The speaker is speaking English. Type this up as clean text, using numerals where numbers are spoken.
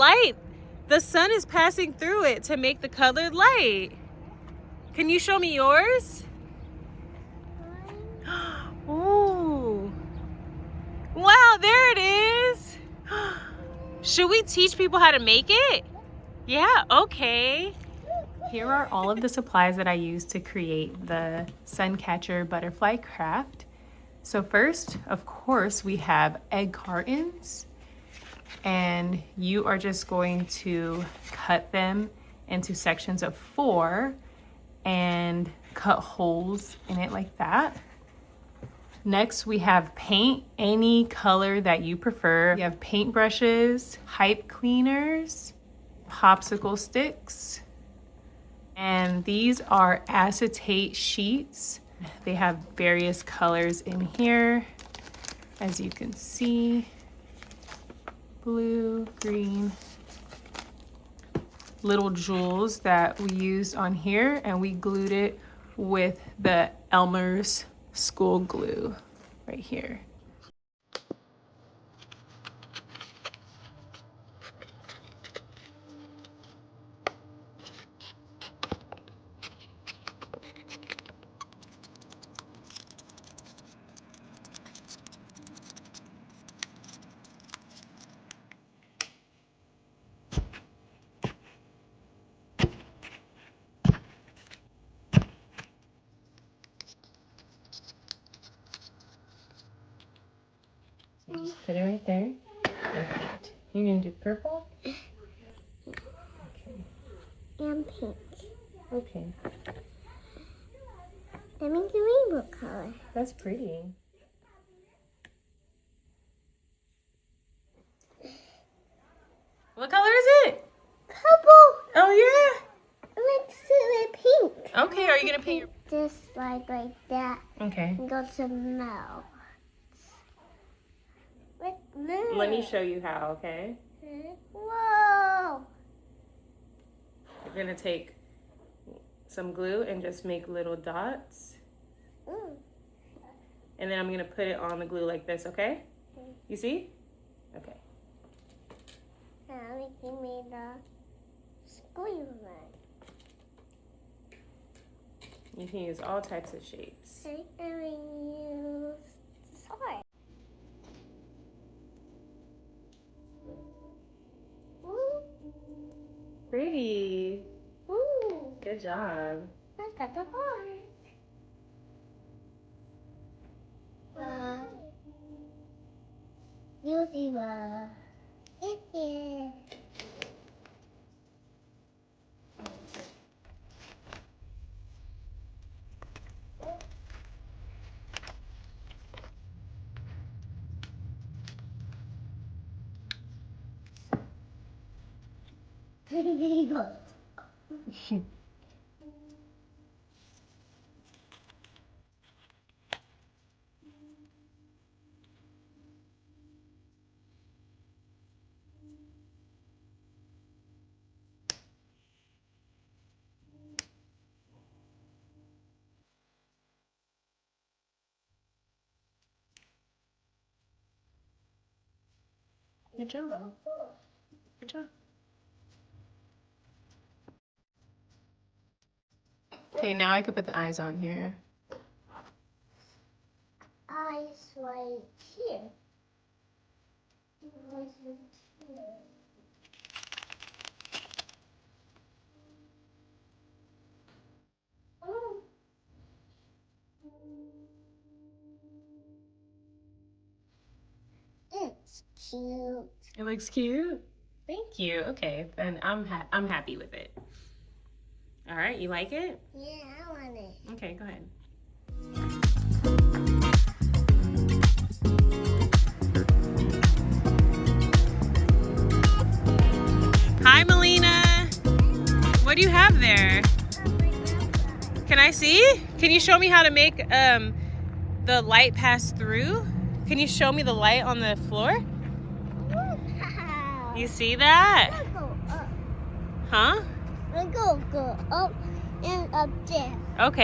light, the sun is passing through it to make the colored light. Can you show me yours? Ooh. Wow, there it is. Should we teach people how to make it? Yeah, okay. Here are all of the supplies that I used to create the Suncatcher butterfly craft. So first, of course, we have egg cartons, and you are just going to cut them into sections of 4 and cut holes in it like that. Next, we have paint, any color that you prefer. We have paint brushes, pipe cleaners, popsicle sticks, and these are acetate sheets. They have various colors in here, as you can see. Blue, green, little jewels that we used on here, and we glued it with the Elmer's school glue right here. Just put it right there. Perfect. You're gonna do purple? Okay. And pink. Okay. That means a rainbow color. That's pretty. What color is it? Purple. Oh Let's do it pink. yeah. Okay, are you gonna paint your... This slide like that Okay. and go to mouth. With blue. Let me show you how, okay? Whoa. You're gonna take some glue and just make little dots. Ooh. And then I'm gonna put it on the glue like this, okay? You see? Okay. Now we can make the square one. You can use all types of shapes. And we use sword. Ooh. Pretty. Ooh. Good job. I got the heart. You see what? Yeah. Pretty good. Good job. Good job. Okay, now I can put the eyes on here. Eyes right here. Eyes right here. Oh. It's cute. It looks cute. Thank you. Okay, then I'm happy with it. All right, you like it? Yeah, I want it. Okay, go ahead. Hi, Melina. What do you have there? Can I see? Can you show me how to make the light pass through? Can you show me the light on the floor? Wow. You see that? Go up. Huh? Go up and up there. Okay.